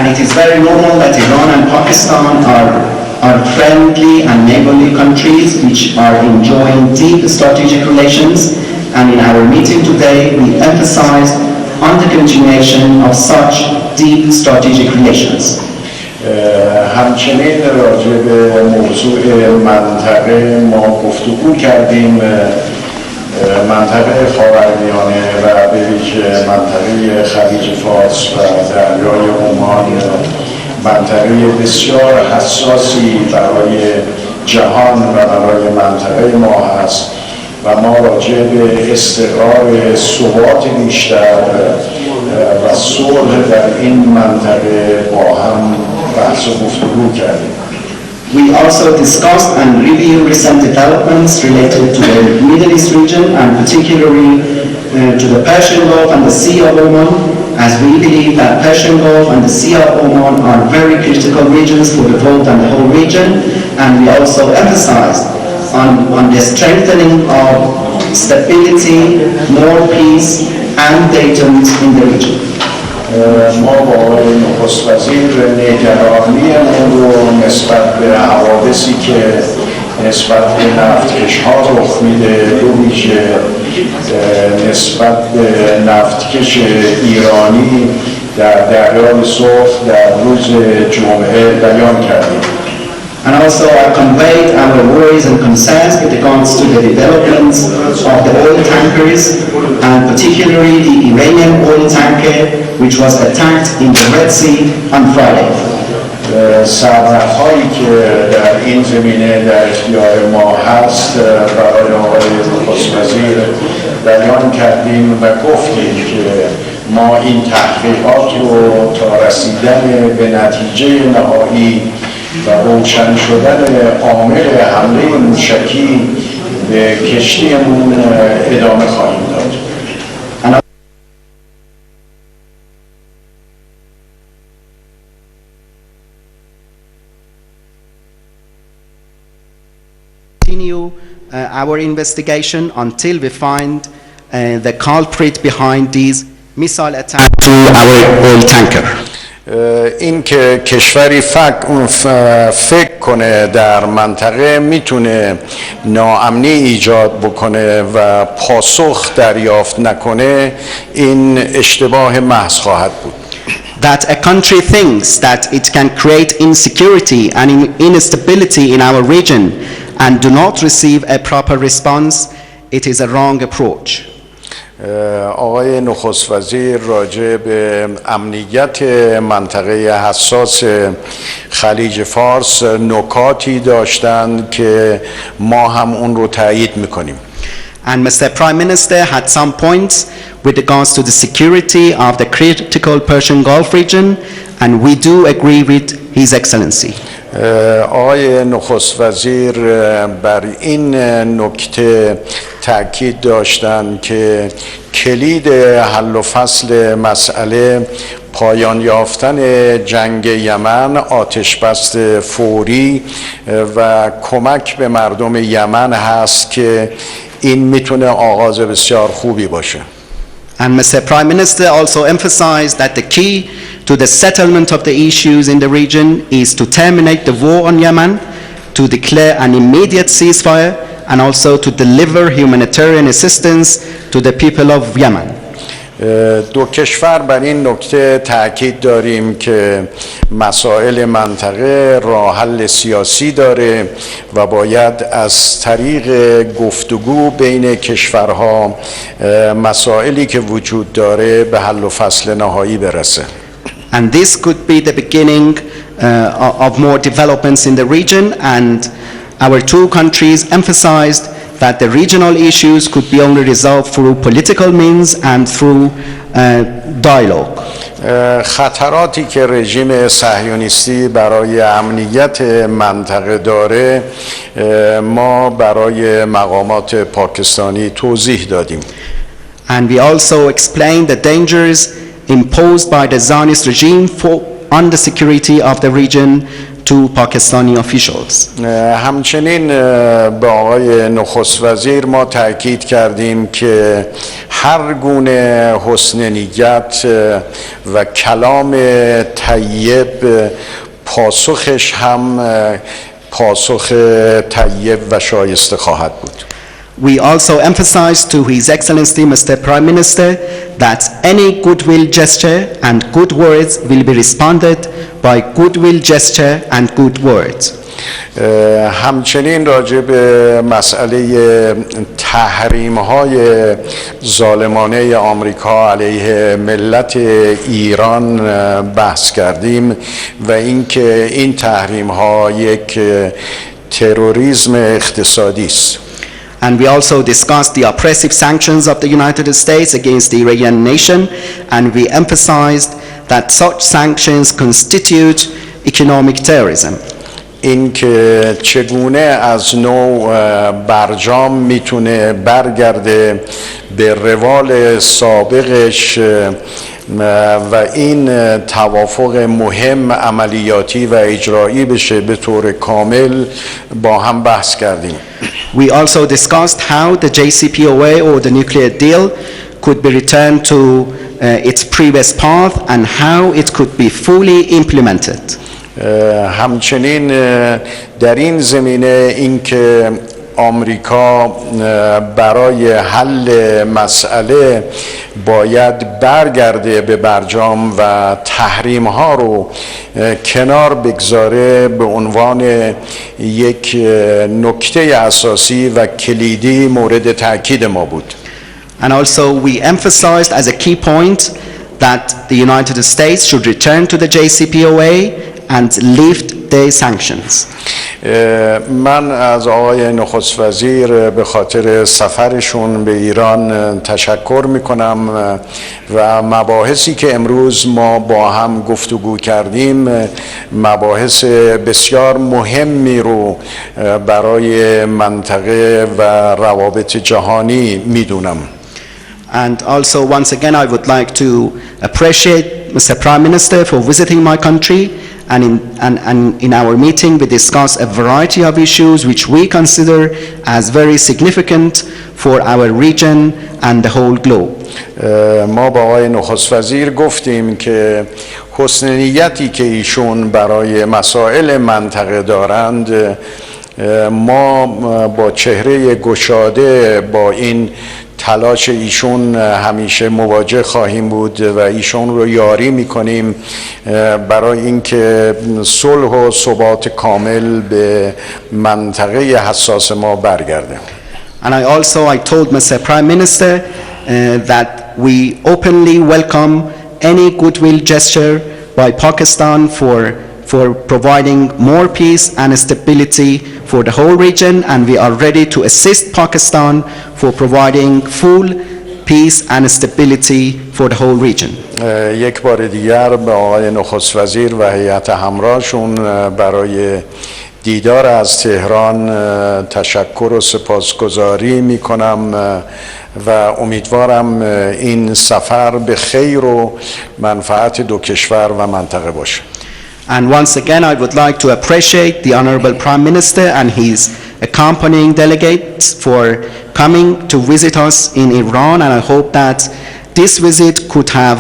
And it is very normal that Iran and Pakistan are friendly and neighborly countries which are enjoying deep strategic relations. And in our meeting today, we emphasized on the continuation of such deep strategic relations. همچنین راجع به موضوع منطقه ما گفتگو کردیم. منطقه خاورمیانه و به ویژه منطقه خلیج فارس و دریای عمان منطقه بسیار حساسی برای جهان و برای منطقه ما هست و ما راجع به استقرار ثبات بیشتر و صلح در این منطقه با هم بحث و گفتگو کردیم. We also discussed and reviewed recent developments related to the Middle East region and particularly to the Persian Gulf and the Sea of Oman, as we believe that Persian Gulf and the Sea of Oman are very critical regions for the world and the whole region, and we also emphasized on the strengthening of stability, more peace and data in the region. ما با آقای نخست وزیر نگرانی‌مون رو نسبت به حوادثی که نسبت به نفتکش‌ها رخ میده، به ویژه نسبت به نفتکش ایرانی در دریای سرخ در روز جمعه بیان کردیم. And also I conveyed our worries and concerns with regards to the developments of the oil tankers, and particularly the Iranian oil tanker which was attacked in the Red Sea on Friday. سرنخ‌هایی که در این زمینه در اختیار ما هست برای آقای نخست وزیر بیان کردیم و گفتیم که ما این تحقیقات رو تا رسیدن به نتیجه نهایی و روشن شدن عامل حمله موشکی به کشتیمون ادامه خواهیم داد. Continue our investigation until we find the culprit behind these missile attacks to our oil tanker. این که کشوری فکر کنه در منطقه میتونه ناامنی ایجاد بکنه و پاسخ دریافت نکنه، این اشتباه محض خواهد بود. That a country thinks that it can create insecurity and instability in our region and do not receive a proper response, it is a wrong approach. آقای نخست وزیر راجع به امنیت منطقه حساس خلیج فارس نکاتی داشتند که ما هم اون رو تایید میکنیم. And Mr. Prime Minister had some points with regards to the security of the critical Persian Gulf region, and we do agree with His Excellency. آقای نخست وزیر بر این نکته تاکید داشتند که کلید حل و فصل مسئله پایان یافتن جنگ یمن، آتشبس فوری و کمک به مردم یمن هست که این میتونه آغاز بسیار خوبی باشه. And Mr. Prime Minister also emphasized that the key to the settlement of the issues in the region is to terminate the war on Yemen, to declare an immediate ceasefire, and also to deliver humanitarian assistance to the people of Yemen. دو کشور بر این نکته تاکید داریم که مسائل منطقه راه حل سیاسی داره و باید از طریق گفتگو بین کشورها مسائلی که وجود داره به حل و فصل نهایی برسه. And this could be the beginning of more developments in the region, and our two countries emphasized that the regional issues could be only resolved through political means and through dialogue. خطراتی که رژیم صهیونیستی برای امنیت منطقه داره ما برای مقامات پاکستانی توضیح دادیم. And we also explained the dangers imposed by the Zionist regime on the security of the region to Pakistani officials. همچنین به آقای نخست وزیر ما تأکید کردیم که هر گونه حسن نیت و کلام طیب پاسخش هم پاسخ طیب و شایسته خواهد بود. We also emphasize to His Excellency Mr. Prime Minister that any goodwill gesture and good words will be responded by goodwill gesture and good words. همچنین راجع به مسئله تحریم‌های ظالمانه آمریکا علیه ملت ایران بحث کردیم و اینکه این تحریم‌ها یک تروریسم اقتصادی است. And we also discussed the oppressive sanctions of the United States against the Iranian nation, and we emphasized that such sanctions constitute economic terrorism. این که چگونه از نوع برجام میتونه برگرده به روال سابقش و این توافق مهم عملیاتی و اجرایی بشه به طور کامل با هم بحث کردیم. We also discussed how the JCPOA or the nuclear deal could be returned to its previous path and how it could be fully implemented. همچنین در این زمینه اینکه آمریکا برای حل مسئله باید برگرده به برجام و تحریم ها رو کنار بگذاره به عنوان یک نکته اساسی و کلیدی مورد تاکید ما بود. And also we emphasized as a key point that the United States should return to the JCPOA and lift the sanctions. من از آقای نخست وزیر به خاطر سفرشون به ایران تشکر میکنم و مباحثی که امروز ما با هم گفتگو کردیم مباحث بسیار مهمی رو برای منطقه و روابط جهانی میدونم. And also once again I would like to appreciate Mr. Prime Minister for visiting my country. And in our meeting we discussed a variety of issues which we consider as very significant for our region and the whole globe. ما با آقای نخست وزیر گفتیم که حسن نیتی که ایشون برای مسائل منطقه دارند ما با چهره گشاده با این تلاش ایشون همیشه مواجه خواهیم بود و ایشون رو یاری میکنیم برای اینکه صلح و ثبات کامل به منطقه حساس ما برگرده. And I told Mr. Prime Minister that we openly welcome any goodwill gesture by Pakistan for providing more peace and stability for the whole region, and we are ready to assist Pakistan for providing full peace and stability for the whole region. یک بار دیگر به آقای نخست وزیر و هیئت همراهشون برای دیدار از تهران تشکر و سپاسگزاری میکنم و امیدوارم این سفر به خیر و منفعت دو کشور و منطقه باشه. And once again, I would like to appreciate the Honorable Prime Minister and his accompanying delegates for coming to visit us in Iran, and I hope that this visit could have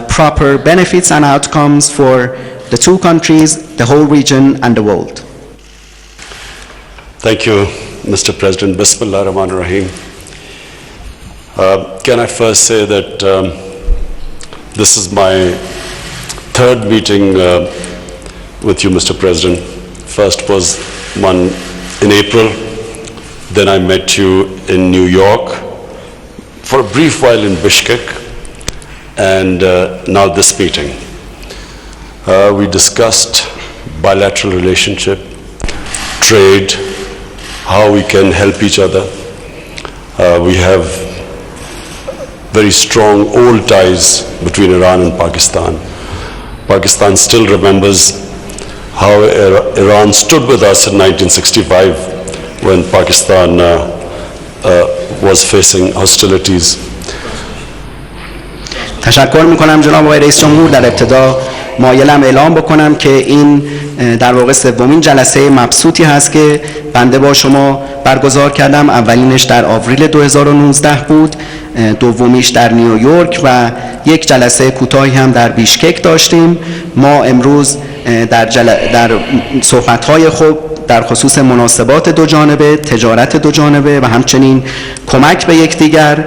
proper benefits and outcomes for the two countries, the whole region, and the world. Thank you, Mr. President. Bismillah ar-Rahman ar-Rahim. Can I first say that this is my third meeting with you, Mr. President. First was one in April, then I met you in New York, for a brief while in Bishkek, and now this meeting. We discussed bilateral relationship, trade, how we can help each other. We have very strong old ties between Iran and Pakistan. Pakistan still remembers how Iran stood with us in 1965 when Pakistan was facing hostilities. تشکر میکنم جناب آقای رئیس جمهور. در ابتدا مایلم اعلام بکنم که این در واقع سومین جلسه مبسوطی هست که بنده با شما برگزار کردم. اولینش در آوریل 2019 بود، دومیش در نیویورک و یک جلسه کوتاهی هم در بیشکک داشتیم. ما امروز در صحبت‌های خوب در خصوص مناسبات دو جانبه، تجارت دو جانبه و همچنین کمک به یکدیگر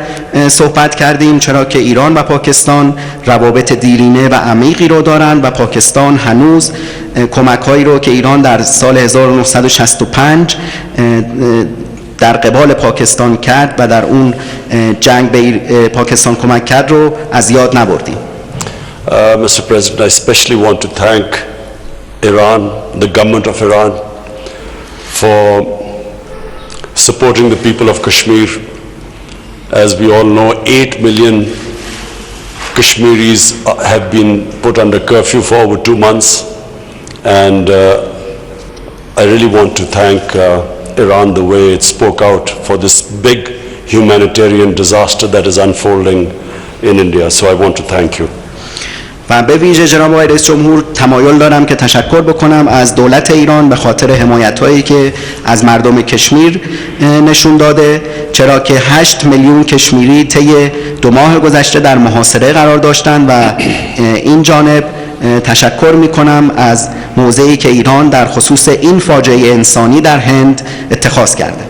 صحبت کردیم، چرا که ایران و پاکستان روابط دیرینه و عمیقی رو دارند و پاکستان هنوز کمک‌هایی رو که ایران در سال 1965 در قبال پاکستان کرد و در اون جنگ به پاکستان کمک کرد رو از یاد نبردیم. Mr. President, I especially want to thank Iran, the government of Iran, for supporting the people of Kashmir. As we all know, 8 million Kashmiris have been put under curfew for over 2 months, and I really want to thank Iran the way it spoke out for this big humanitarian disaster that is unfolding in India. So I want to thank you. و به ویژه جناب آقای رئیس جمهور تمایل دارم که تشکر بکنم از دولت ایران به خاطر حمایت‌هایی که از مردم کشمیر نشون داده، چرا که 8 میلیون کشمیری طی 2 ماه گذشته در محاصره قرار داشتند و این جانب تشکر می‌کنم از موضعی که ایران در خصوص این فاجعه انسانی در هند اتخاذ کرده.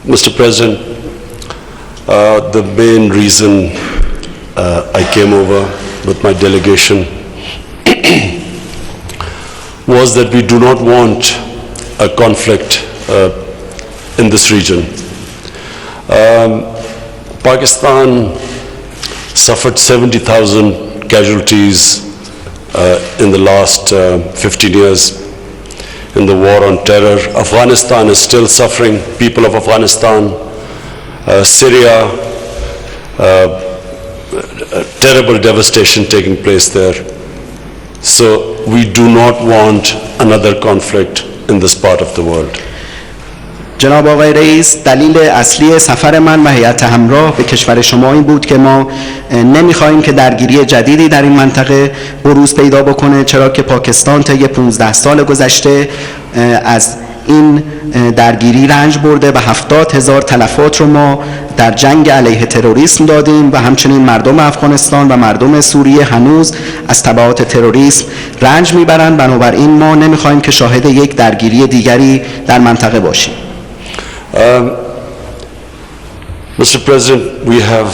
Mr. President, the main reason I came over with my delegation was that we do not want a conflict in this region. Pakistan suffered 70,000 casualties in the last 15 years in the war on terror. Afghanistan is still suffering, people of Afghanistan, Syria, terrible devastation taking place there. So we do not want another conflict in this part of the world. جناب آقای رئیس، دلیل اصلی سفر من و هیئت همراه به کشور شما این بود که ما نمیخواهیم که درگیری جدیدی در این منطقه بروز پیدا بکنه، چرا که پاکستان طی 15 سال گذشته از این درگیری رنج برده و 70,000 تلفات رو ما در جنگ علیه تروریسم دادیم و همچنین مردم افغانستان و مردم سوریه هنوز از تبعات تروریسم رنج میبرند. بنابراین ما نمیخواهیم که شاهد یک درگیری دیگری در منطقه باشیم. Mr. President, we have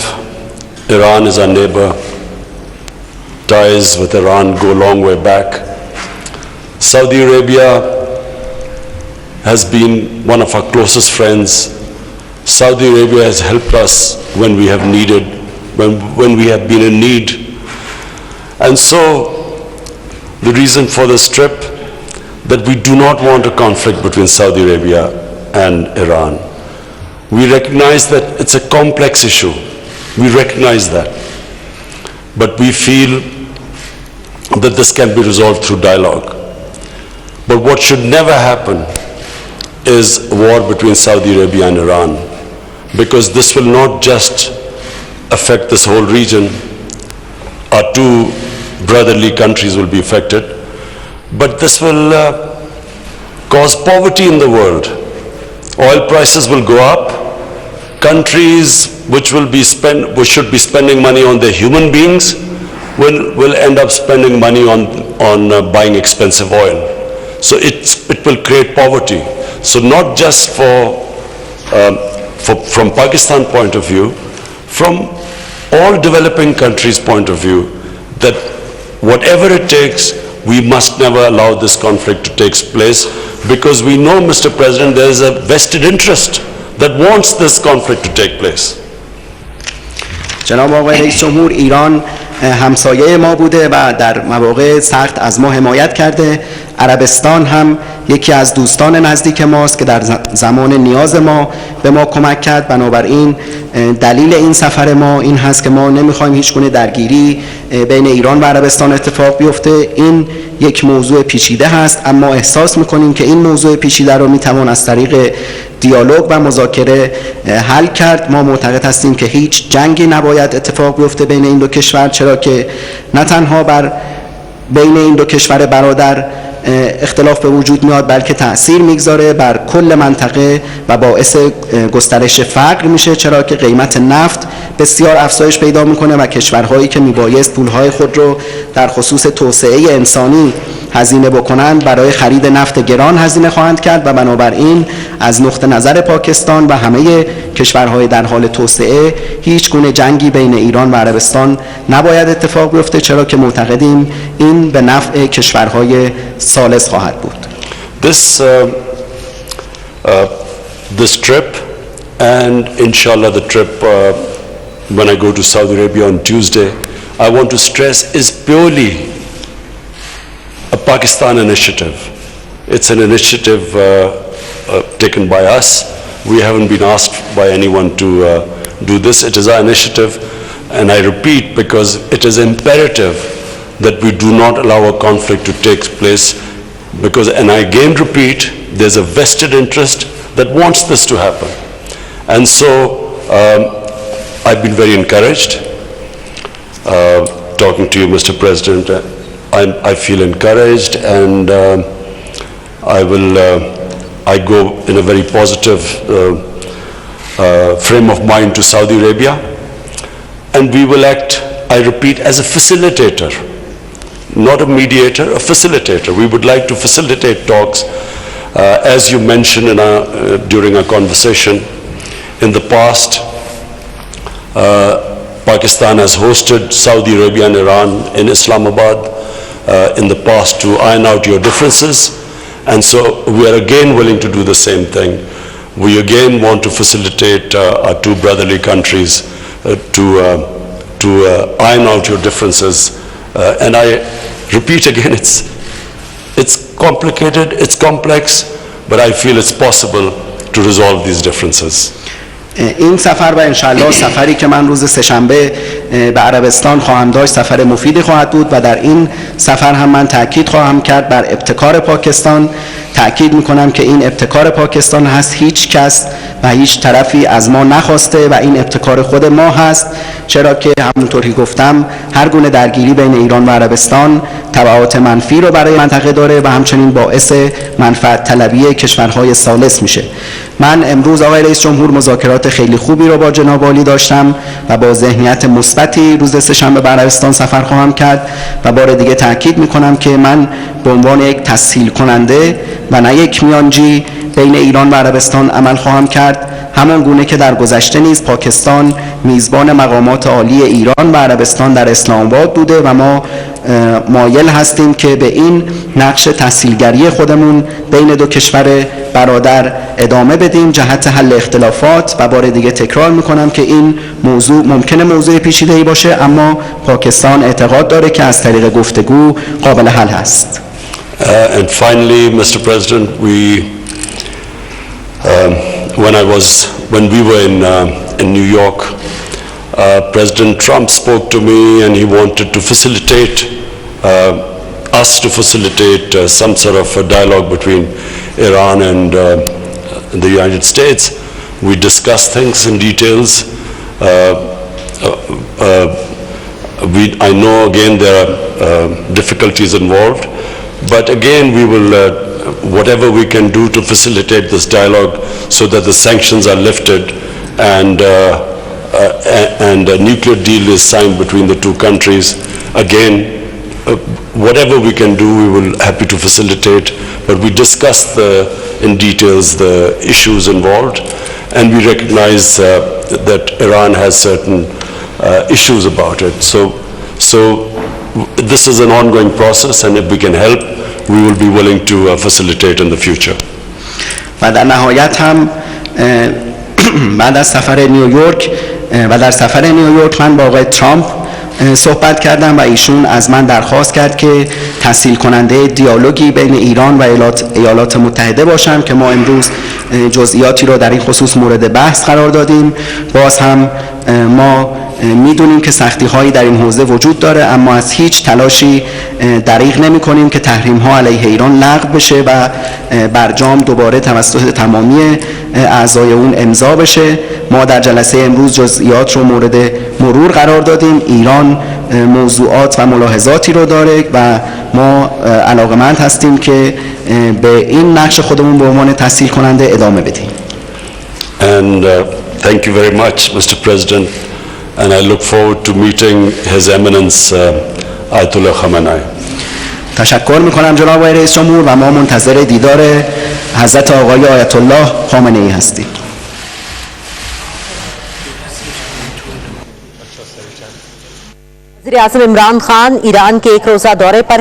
Iran as our neighbor. Ties with Iran go a long way back. Saudi Arabia has been one of our closest friends. Saudi Arabia has helped us when we have needed, when we have been in need. And so the reason for this trip, that we do not want a conflict between Saudi Arabia and Iran. We recognize that it's a complex issue. We recognize that. But we feel that this can be resolved through dialogue. But what should never happen is a war between Saudi Arabia and Iran, because this will not just affect this whole region. Our 2 brotherly countries will be affected, but this will cause poverty in the world. Oil prices will go up. Countries which should be spending money on their human beings will end up spending money on buying expensive oil. So it will create poverty. So not just from Pakistan point of view, from all developing countries' point of view, that whatever it takes, we must never allow this conflict to take place, because we know, Mr. President, there is a vested interest that wants this conflict to take place. جناب آقای رئیس جمهور، ایران همسایه ما بوده و در مواقع سخت از ما حمایت کرده. عربستان هم یکی از دوستان نزدیک ماست که در زمان نیاز ما به ما کمک کرد. بنابراین دلیل این سفر ما این هست که ما نمیخوایم هیچ گونه درگیری بین ایران و عربستان اتفاق بیفته. این یک موضوع پیچیده هست، اما احساس میکنیم که این موضوع پیچیده رو میتوان از طریق دیالوگ و مذاکره حل کرد. ما معتقد هستیم که هیچ جنگی نباید اتفاق بیفته بین این دو کشور، چرا که نه تنها بر بین این دو کشور برادر اختلاف به وجود میاد، بلکه تأثیر میگذاره بر کل منطقه و باعث گسترش فقر میشه، چرا که قیمت نفت بسیار افزایش پیدا میکنه و کشورهایی که میبایست پولهای خود رو در خصوص توسعه انسانی هزینه بکنند برای خرید نفت گران هزینه خواهند کرد و بنابراین از نقطه نظر پاکستان و همه کشورهای در حال توسعه هیچ گونه جنگی بین ایران و عربستان نباید اتفاق بیفته، چرا که معتقدیم این به نفع کشورهای ثالث خواهد بود. This trip and inshallah the trip when I go to Saudi Arabia on Tuesday, I want to stress is purely a Pakistan initiative. It's an initiative taken by us. We haven't been asked by anyone to do this. It is our initiative, and I repeat, because it is imperative that we do not allow a conflict to take place, because, and I again repeat, there's a vested interest that wants this to happen. And so I've been very encouraged talking to you, Mr. President. I feel encouraged, and I go in a very positive frame of mind to Saudi Arabia, and we will act, I repeat, as a facilitator, not a mediator, a facilitator. We would like to facilitate talks, as you mentioned during our conversation. In the past, Pakistan has hosted Saudi Arabia and Iran in Islamabad in the past to iron out your differences, and so we are again willing to do the same thing. We again want to facilitate our two brotherly countries to iron out your differences, and I repeat again, it's complicated, it's complex, but I feel it's possible to resolve these differences. این سفر و انشالله سفری که من روز سه‌شنبه به عربستان خواهم داشت سفر مفیدی خواهد بود و در این سفر هم من تاکید خواهم کرد بر ابتکار پاکستان. تاکید میکنم که این ابتکار پاکستان هست، هیچ کس و هیچ طرفی از ما نخواسته و این ابتکار خود ما هست، چرا که همونطور که گفتم هر گونه درگیری بین ایران و عربستان تبعات منفی رو برای منطقه داره و همچنین باعث منفعت طلبی کشورهای ثالث میشه. من امروز آقای رئیس جمهور مذاکرات خیلی خوبی رو با جناب عالی داشتم و با ذهنیت مثبتی روز سه‌شنبه به عربستان سفر خواهم کرد و بار دیگه تاکید میکنم که من به عنوان یک تسهیل کننده و نه یک میانجی بین ایران و عربستان عمل خواهم کرد، همان گونه که در گذشته نیز پاکستان میزبان مقامات عالی ایران و عربستان در اسلام آباد بوده و ما مایل هستیم که به این نقش تسهیلگری خودمون بین دو کشور برادر ادامه بدیم جهت حل اختلافات و بار دیگه تکرار میکنم که این موضوع ممکنه موضوع پیچیده‌ای باشه، اما پاکستان اعتقاد داره که از طریق گفتگو قابل حل هست. And finally, Mr. President, when we were in New York, President Trump spoke to me and he wanted to facilitate some sort of a dialogue between Iran and the United States. We discussed things in details. I know again there are difficulties involved, but again we will whatever we can do to facilitate this dialogue so that the sanctions are lifted and a nuclear deal is signed between the two countries. Again, whatever we can do, we will happy to facilitate, but we discussed in details the issues involved, and we recognize that Iran has certain issues about it. So this is an ongoing process, and if we can help, we will be willing to facilitate in the future. و در نهایت هم بعد از سفر نیویورک و در سفر نیویورک من با آقای ترامپ صحبت کردم و ایشون از من درخواست کرد که تسهیل کننده دیالوگی بین ایران و ایالات متحده باشم که ما امروز جزئیاتی رو در این خصوص مورد بحث قرار دادیم. باز هم ما میدونیم که سختی هایی در این حوزه وجود داره، اما از هیچ تلاشی دریغ نمی کنیم که تحریم ها علیه ایران لغو بشه و برجام دوباره توسط تمامی اعضای اون امضا بشه. ما در جلسه امروز جزئیات رو مورد مرور قرار دادیم. ایران موضوعات و ملاحظاتی رو داره و ما علاقمند هستیم که به این نقش خودمون به عنوان تسهیل کننده ادامه بدیم. And thank you very much, Mr. President, and I look forward to meeting His Eminence Ayatollah Khamenei. تشکر میکنم جناب آقای رئیس جمهور و ما منتظر دیدار حضرت آقای آیت الله خامنه ای هستیم. वज़ीर-ए-आज़म इमरान खान ईरान के एक रोज़ा दौरे पर